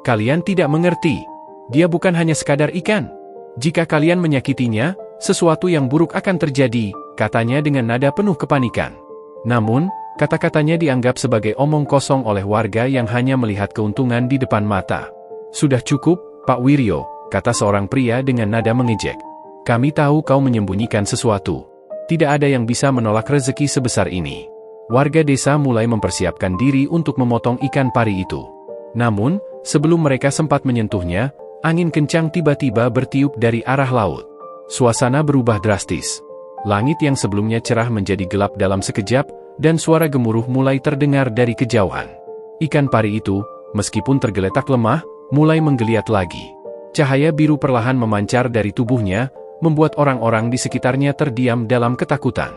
Kalian tidak mengerti. Dia bukan hanya sekadar ikan. Jika kalian menyakitinya, sesuatu yang buruk akan terjadi, katanya dengan nada penuh kepanikan. Namun, kata-katanya dianggap sebagai omong kosong oleh warga yang hanya melihat keuntungan di depan mata. Sudah cukup, Pak Wiryo, kata seorang pria dengan nada mengejek. Kami tahu kau menyembunyikan sesuatu. Tidak ada yang bisa menolak rezeki sebesar ini. Warga desa mulai mempersiapkan diri untuk memotong ikan pari itu. Namun, sebelum mereka sempat menyentuhnya, angin kencang tiba-tiba bertiup dari arah laut. Suasana berubah drastis. Langit yang sebelumnya cerah menjadi gelap dalam sekejap, dan suara gemuruh mulai terdengar dari kejauhan. Ikan pari itu, meskipun tergeletak lemah, mulai menggeliat lagi. Cahaya biru perlahan memancar dari tubuhnya, membuat orang-orang di sekitarnya terdiam dalam ketakutan.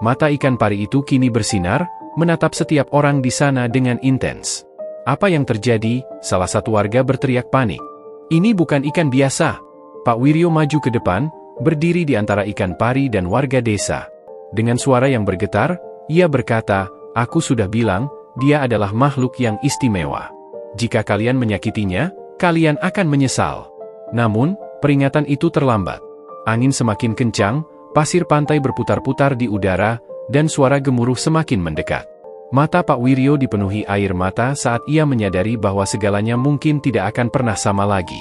Mata ikan pari itu kini bersinar, menatap setiap orang di sana dengan intens. Apa yang terjadi? Salah satu warga berteriak panik. Ini bukan ikan biasa. Pak Wiryo maju ke depan, berdiri di antara ikan pari dan warga desa. Dengan suara yang bergetar, ia berkata, "Aku sudah bilang, dia adalah makhluk yang istimewa. Jika kalian menyakitinya, kalian akan menyesal." Namun, peringatan itu terlambat. Angin semakin kencang, pasir pantai berputar-putar di udara, dan suara gemuruh semakin mendekat. Mata Pak Wiryo dipenuhi air mata saat ia menyadari bahwa segalanya mungkin tidak akan pernah sama lagi.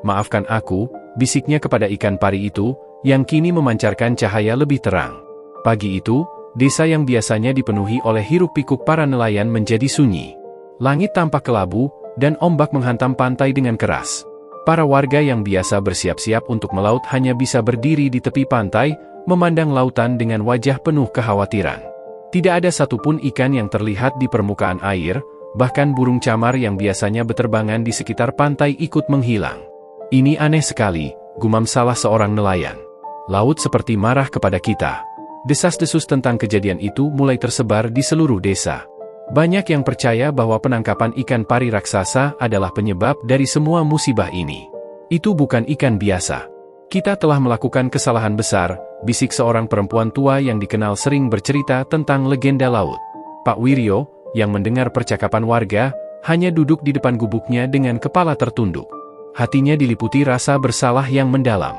"Maafkan aku," bisiknya kepada ikan pari itu, yang kini memancarkan cahaya lebih terang. Pagi itu, desa yang biasanya dipenuhi oleh hiruk-pikuk para nelayan menjadi sunyi. Langit tampak kelabu, dan ombak menghantam pantai dengan keras. Para warga yang biasa bersiap-siap untuk melaut hanya bisa berdiri di tepi pantai, memandang lautan dengan wajah penuh kekhawatiran. Tidak ada satupun ikan yang terlihat di permukaan air, bahkan burung camar yang biasanya berterbangan di sekitar pantai ikut menghilang. "Ini aneh sekali," gumam salah seorang nelayan. "Laut seperti marah kepada kita." Desas-desus tentang kejadian itu mulai tersebar di seluruh desa. Banyak yang percaya bahwa penangkapan ikan pari raksasa adalah penyebab dari semua musibah ini. "Itu bukan ikan biasa. Kita telah melakukan kesalahan besar," bisik seorang perempuan tua yang dikenal sering bercerita tentang legenda laut. Pak Wiryo, yang mendengar percakapan warga, hanya duduk di depan gubuknya dengan kepala tertunduk. Hatinya diliputi rasa bersalah yang mendalam.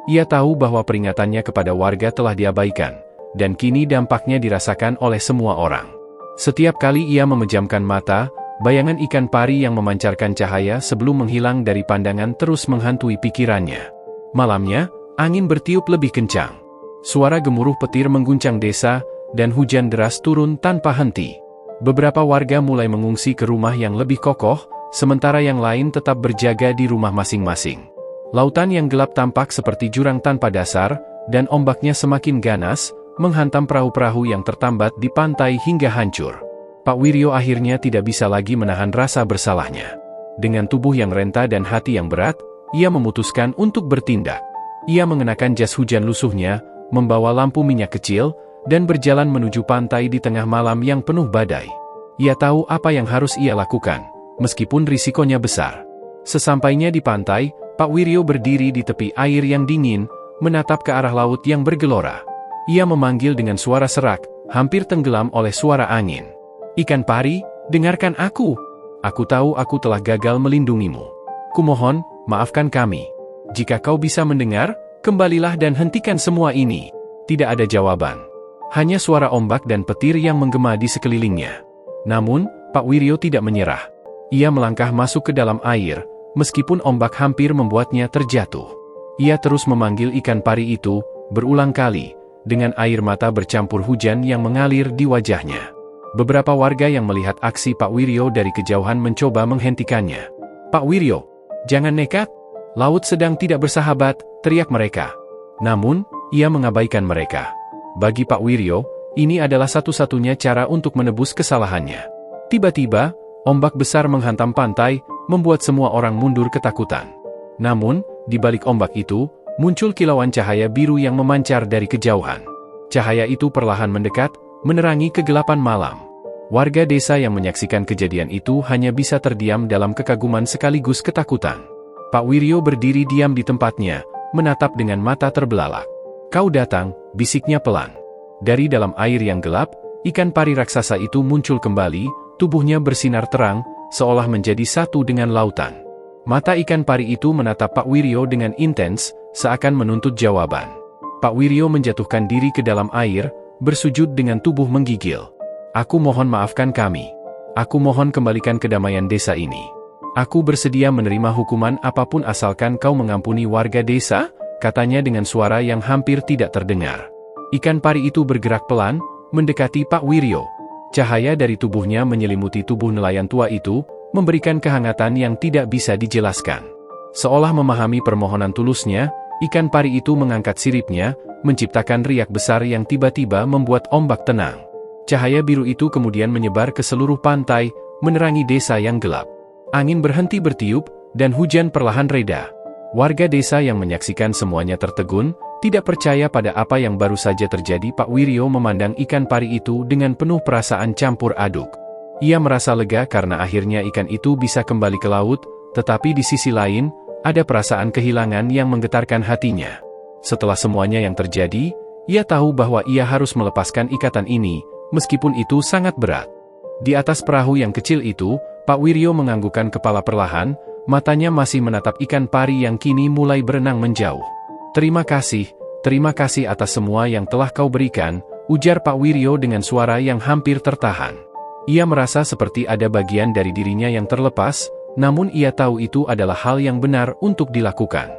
Ia tahu bahwa peringatannya kepada warga telah diabaikan, dan kini dampaknya dirasakan oleh semua orang. Setiap kali ia memejamkan mata, bayangan ikan pari yang memancarkan cahaya sebelum menghilang dari pandangan terus menghantui pikirannya. Malamnya, angin bertiup lebih kencang. Suara gemuruh petir mengguncang desa, dan hujan deras turun tanpa henti. Beberapa warga mulai mengungsi ke rumah yang lebih kokoh, sementara yang lain tetap berjaga di rumah masing-masing. Lautan yang gelap tampak seperti jurang tanpa dasar, dan ombaknya semakin ganas, menghantam perahu-perahu yang tertambat di pantai hingga hancur. Pak Wiryo akhirnya tidak bisa lagi menahan rasa bersalahnya. Dengan tubuh yang renta dan hati yang berat, ia memutuskan untuk bertindak. Ia mengenakan jas hujan lusuhnya, membawa lampu minyak kecil, dan berjalan menuju pantai di tengah malam yang penuh badai. Ia tahu apa yang harus ia lakukan, meskipun risikonya besar. Sesampainya di pantai, Pak Wiryo berdiri di tepi air yang dingin, menatap ke arah laut yang bergelora. Ia memanggil dengan suara serak, hampir tenggelam oleh suara angin. "Ikan pari, dengarkan aku. Aku tahu aku telah gagal melindungimu. Kumohon, maafkan kami. Jika kau bisa mendengar, kembalilah dan hentikan semua ini." Tidak ada jawaban. Hanya suara ombak dan petir yang menggema di sekelilingnya. Namun, Pak Wiryo tidak menyerah. Ia melangkah masuk ke dalam air, meskipun ombak hampir membuatnya terjatuh. Ia terus memanggil ikan pari itu, berulang kali, dengan air mata bercampur hujan yang mengalir di wajahnya. Beberapa warga yang melihat aksi Pak Wiryo dari kejauhan mencoba menghentikannya. "Pak Wiryo, jangan nekat. Laut sedang tidak bersahabat," teriak mereka. Namun, ia mengabaikan mereka. Bagi Pak Wiryo, ini adalah satu-satunya cara untuk menebus kesalahannya. Tiba-tiba, ombak besar menghantam pantai, membuat semua orang mundur ketakutan. Namun, di balik ombak itu, muncul kilauan cahaya biru yang memancar dari kejauhan. Cahaya itu perlahan mendekat, menerangi kegelapan malam. Warga desa yang menyaksikan kejadian itu hanya bisa terdiam dalam kekaguman sekaligus ketakutan. Pak Wiryo berdiri diam di tempatnya, menatap dengan mata terbelalak. "Kau datang," bisiknya pelan. Dari dalam air yang gelap, ikan pari raksasa itu muncul kembali, tubuhnya bersinar terang, seolah menjadi satu dengan lautan. Mata ikan pari itu menatap Pak Wiryo dengan intens, seakan menuntut jawaban. Pak Wiryo menjatuhkan diri ke dalam air, bersujud dengan tubuh menggigil. "Aku mohon maafkan kami. Aku mohon kembalikan kedamaian desa ini. Aku bersedia menerima hukuman apapun asalkan kau mengampuni warga desa," katanya dengan suara yang hampir tidak terdengar. Ikan pari itu bergerak pelan, mendekati Pak Wiryo. Cahaya dari tubuhnya menyelimuti tubuh nelayan tua itu, memberikan kehangatan yang tidak bisa dijelaskan. Seolah memahami permohonan tulusnya, ikan pari itu mengangkat siripnya, menciptakan riak besar yang tiba-tiba membuat ombak tenang. Cahaya biru itu kemudian menyebar ke seluruh pantai, menerangi desa yang gelap. Angin berhenti bertiup, dan hujan perlahan reda. Warga desa yang menyaksikan semuanya tertegun, tidak percaya pada apa yang baru saja terjadi. Pak Wiryo memandang ikan pari itu dengan penuh perasaan campur aduk. Ia merasa lega karena akhirnya ikan itu bisa kembali ke laut, tetapi di sisi lain, ada perasaan kehilangan yang menggetarkan hatinya. Setelah semuanya yang terjadi, ia tahu bahwa ia harus melepaskan ikatan ini, meskipun itu sangat berat. Di atas perahu yang kecil itu, Pak Wiryo menganggukkan kepala perlahan, matanya masih menatap ikan pari yang kini mulai berenang menjauh. Terima kasih atas semua yang telah kau berikan," ujar Pak Wiryo dengan suara yang hampir tertahan. Ia merasa seperti ada bagian dari dirinya yang terlepas, namun ia tahu itu adalah hal yang benar untuk dilakukan.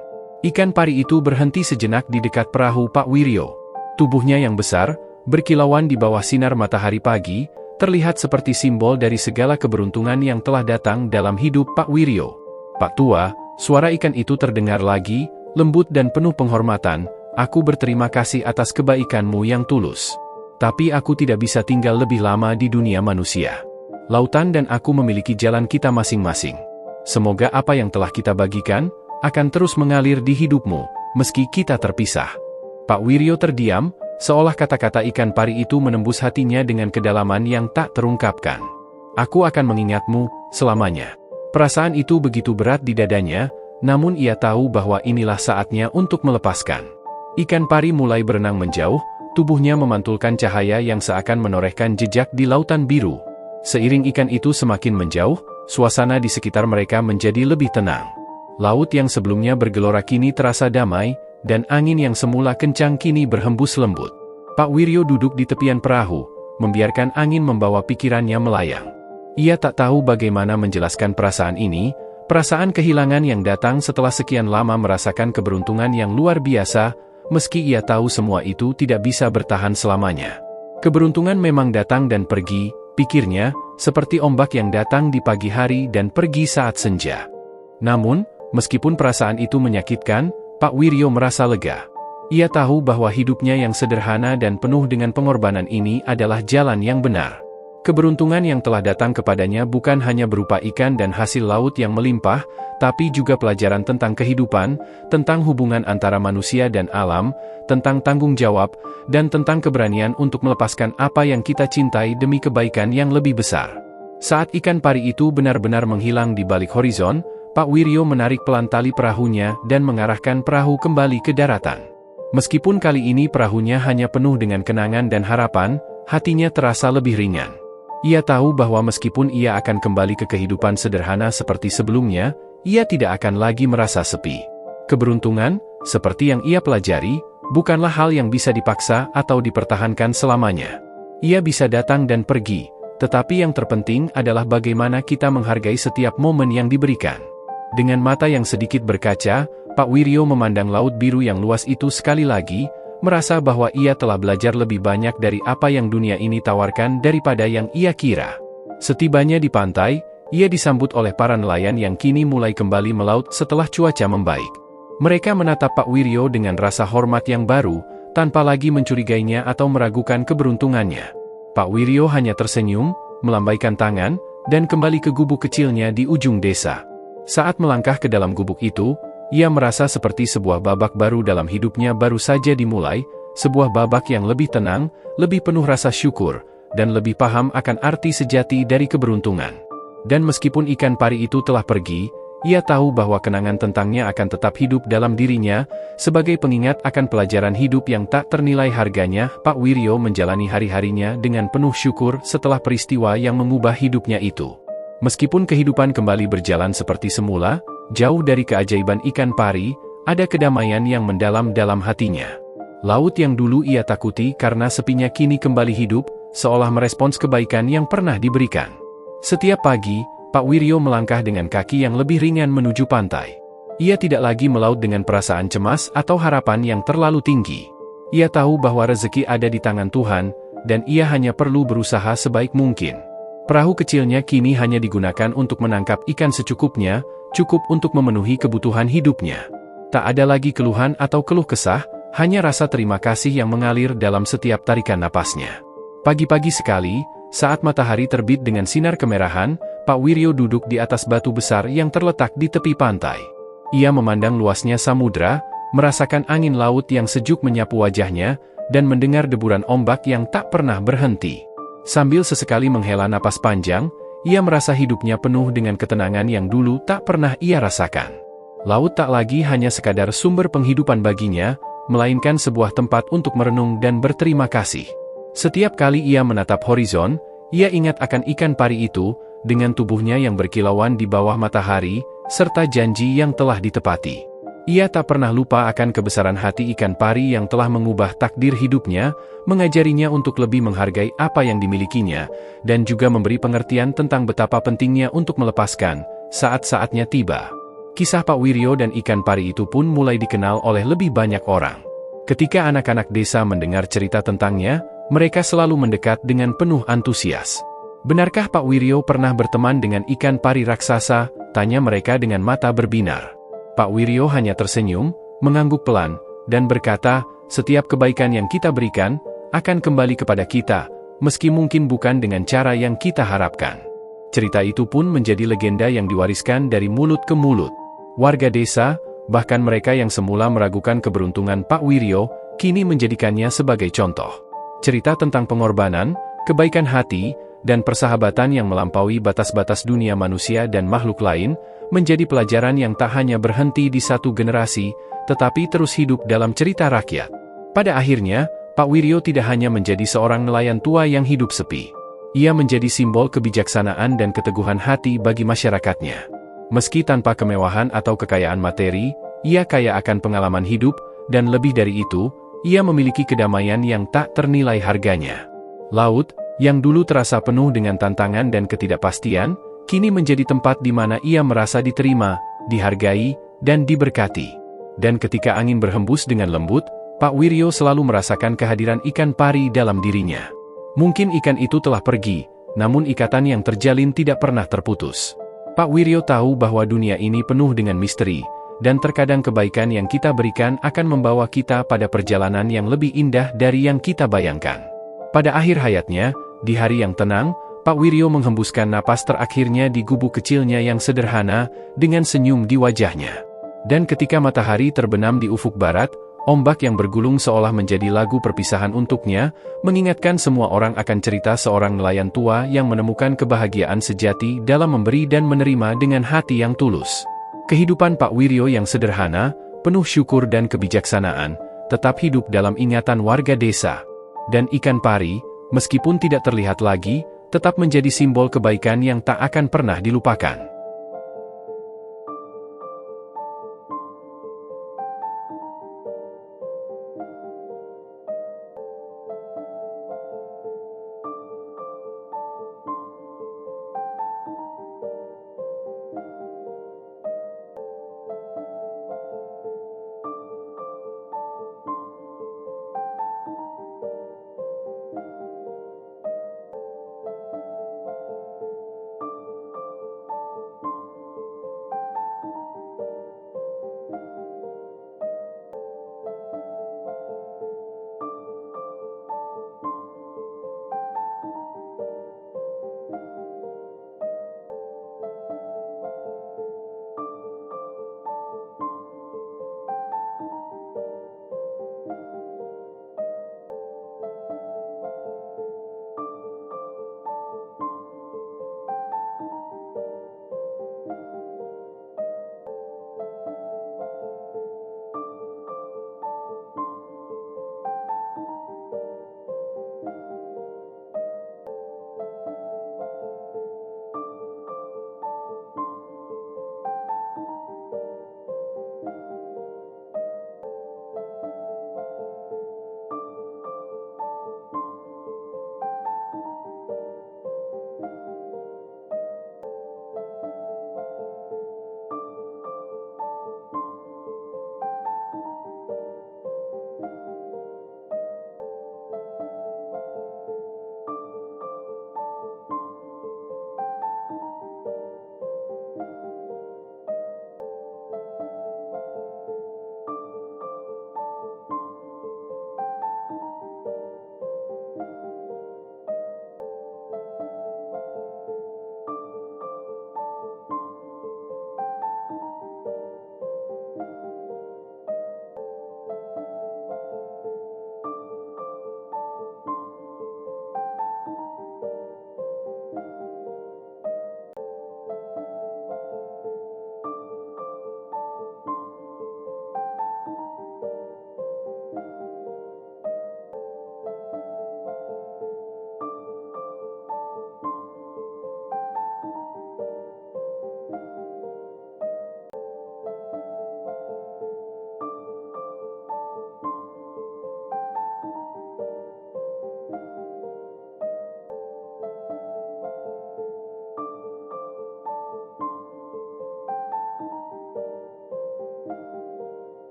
Ikan pari itu berhenti sejenak di dekat perahu Pak Wiryo. Tubuhnya yang besar, berkilauan di bawah sinar matahari pagi, terlihat seperti simbol dari segala keberuntungan yang telah datang dalam hidup Pak Wiryo. "Pak Tua," suara ikan itu terdengar lagi, lembut dan penuh penghormatan, "aku berterima kasih atas kebaikanmu yang tulus. Tapi aku tidak bisa tinggal lebih lama di dunia manusia. Lautan dan aku memiliki jalan kita masing-masing. Semoga apa yang telah kita bagikan, akan terus mengalir di hidupmu, meski kita terpisah." Pak Wiryo terdiam, seolah kata-kata ikan pari itu menembus hatinya dengan kedalaman yang tak terungkapkan. "Aku akan mengingatmu selamanya." Perasaan itu begitu berat di dadanya, namun ia tahu bahwa inilah saatnya untuk melepaskan. Ikan pari mulai berenang menjauh, tubuhnya memantulkan cahaya yang seakan menorehkan jejak di lautan biru. Seiring ikan itu semakin menjauh, suasana di sekitar mereka menjadi lebih tenang. Laut yang sebelumnya bergelora kini terasa damai, dan angin yang semula kencang kini berhembus lembut. Pak Wiryo duduk di tepian perahu, membiarkan angin membawa pikirannya melayang. Ia tak tahu bagaimana menjelaskan perasaan ini, perasaan kehilangan yang datang setelah sekian lama merasakan keberuntungan yang luar biasa, meski ia tahu semua itu tidak bisa bertahan selamanya. Keberuntungan memang datang dan pergi, pikirnya, seperti ombak yang datang di pagi hari dan pergi saat senja. Namun, meskipun perasaan itu menyakitkan, Pak Wiryo merasa lega. Ia tahu bahwa hidupnya yang sederhana dan penuh dengan pengorbanan ini adalah jalan yang benar. Keberuntungan yang telah datang kepadanya bukan hanya berupa ikan dan hasil laut yang melimpah, tapi juga pelajaran tentang kehidupan, tentang hubungan antara manusia dan alam, tentang tanggung jawab, dan tentang keberanian untuk melepaskan apa yang kita cintai demi kebaikan yang lebih besar. Saat ikan pari itu benar-benar menghilang di balik horizon, Pak Wiryo menarik pelan tali perahunya dan mengarahkan perahu kembali ke daratan. Meskipun kali ini perahunya hanya penuh dengan kenangan dan harapan, hatinya terasa lebih ringan. Ia tahu bahwa meskipun ia akan kembali ke kehidupan sederhana seperti sebelumnya, ia tidak akan lagi merasa sepi. Keberuntungan, seperti yang ia pelajari, bukanlah hal yang bisa dipaksa atau dipertahankan selamanya. Ia bisa datang dan pergi, Tetapi yang terpenting adalah bagaimana kita menghargai setiap momen yang diberikan. Dengan mata yang sedikit berkaca, Pak Wiryo memandang laut biru yang luas itu sekali lagi, merasa bahwa ia telah belajar lebih banyak dari apa yang dunia ini tawarkan daripada yang ia kira. Setibanya di pantai, ia disambut oleh para nelayan yang kini mulai kembali melaut setelah cuaca membaik. Mereka menatap Pak Wiryo dengan rasa hormat yang baru, tanpa lagi mencurigainya atau meragukan keberuntungannya. Pak Wiryo hanya tersenyum, melambaikan tangan, dan kembali ke gubuk kecilnya di ujung desa. Saat melangkah ke dalam gubuk itu, ia merasa seperti sebuah babak baru dalam hidupnya baru saja dimulai, sebuah babak yang lebih tenang, lebih penuh rasa syukur, dan lebih paham akan arti sejati dari keberuntungan. Dan meskipun ikan pari itu telah pergi, ia tahu bahwa kenangan tentangnya akan tetap hidup dalam dirinya, sebagai pengingat akan pelajaran hidup yang tak ternilai harganya. Pak Wiryo menjalani hari-harinya dengan penuh syukur setelah peristiwa yang mengubah hidupnya itu. Meskipun kehidupan kembali berjalan seperti semula, jauh dari keajaiban ikan pari, ada kedamaian yang mendalam dalam hatinya. Laut yang dulu ia takuti karena sepinya kini kembali hidup, seolah merespons kebaikan yang pernah diberikan. Setiap pagi, Pak Wiryo melangkah dengan kaki yang lebih ringan menuju pantai. Ia tidak lagi melaut dengan perasaan cemas atau harapan yang terlalu tinggi. Ia tahu bahwa rezeki ada di tangan Tuhan, dan ia hanya perlu berusaha sebaik mungkin. Perahu kecilnya kini hanya digunakan untuk menangkap ikan secukupnya, cukup untuk memenuhi kebutuhan hidupnya. Tak ada lagi keluhan atau keluh kesah, hanya rasa terima kasih yang mengalir dalam setiap tarikan napasnya. Pagi-pagi sekali, saat matahari terbit dengan sinar kemerahan, Pak Wiryo duduk di atas batu besar yang terletak di tepi pantai. Ia memandang luasnya samudra, merasakan angin laut yang sejuk menyapu wajahnya, dan mendengar deburan ombak yang tak pernah berhenti. Sambil sesekali menghela napas panjang, ia merasa hidupnya penuh dengan ketenangan yang dulu tak pernah ia rasakan. Laut tak lagi hanya sekadar sumber penghidupan baginya, melainkan sebuah tempat untuk merenung dan berterima kasih. Setiap kali ia menatap horizon, ia ingat akan ikan pari itu, dengan tubuhnya yang berkilauan di bawah matahari, serta janji yang telah ditepati. Ia tak pernah lupa akan kebesaran hati ikan pari yang telah mengubah takdir hidupnya, mengajarinya untuk lebih menghargai apa yang dimilikinya, dan juga memberi pengertian tentang betapa pentingnya untuk melepaskan, saat-saatnya tiba. Kisah Pak Wiryo dan ikan pari itu pun mulai dikenal oleh lebih banyak orang. Ketika anak-anak desa mendengar cerita tentangnya, mereka selalu mendekat dengan penuh antusias. "Benarkah Pak Wiryo pernah berteman dengan ikan pari raksasa?" tanya mereka dengan mata berbinar. Pak Wiryo hanya tersenyum, mengangguk pelan, dan berkata, "Setiap kebaikan yang kita berikan, akan kembali kepada kita, meski mungkin bukan dengan cara yang kita harapkan." Cerita itu pun menjadi legenda yang diwariskan dari mulut ke mulut. Warga desa, bahkan mereka yang semula meragukan keberuntungan Pak Wiryo, kini menjadikannya sebagai contoh. Cerita tentang pengorbanan, kebaikan hati, dan persahabatan yang melampaui batas-batas dunia manusia dan makhluk lain, menjadi pelajaran yang tak hanya berhenti di satu generasi, tetapi terus hidup dalam cerita rakyat. Pada akhirnya, Pak Wiryo tidak hanya menjadi seorang nelayan tua yang hidup sepi. Ia menjadi simbol kebijaksanaan dan keteguhan hati bagi masyarakatnya. Meski tanpa kemewahan atau kekayaan materi, ia kaya akan pengalaman hidup, dan lebih dari itu, ia memiliki kedamaian yang tak ternilai harganya. Laut, yang dulu terasa penuh dengan tantangan dan ketidakpastian, kini menjadi tempat di mana ia merasa diterima, dihargai, dan diberkati. Dan ketika angin berhembus dengan lembut, Pak Wiryo selalu merasakan kehadiran ikan pari dalam dirinya. Mungkin ikan itu telah pergi, namun ikatan yang terjalin tidak pernah terputus. Pak Wiryo tahu bahwa dunia ini penuh dengan misteri, dan terkadang kebaikan yang kita berikan akan membawa kita pada perjalanan yang lebih indah dari yang kita bayangkan. Pada akhir hayatnya, di hari yang tenang, Pak Wiryo menghembuskan napas terakhirnya di gubuk kecilnya yang sederhana, dengan senyum di wajahnya. Dan ketika matahari terbenam di ufuk barat, ombak yang bergulung seolah menjadi lagu perpisahan untuknya, mengingatkan semua orang akan cerita seorang nelayan tua yang menemukan kebahagiaan sejati dalam memberi dan menerima dengan hati yang tulus. Kehidupan Pak Wiryo yang sederhana, penuh syukur dan kebijaksanaan, tetap hidup dalam ingatan warga desa. Dan ikan pari, meskipun tidak terlihat lagi, tetap menjadi simbol kebaikan yang tak akan pernah dilupakan.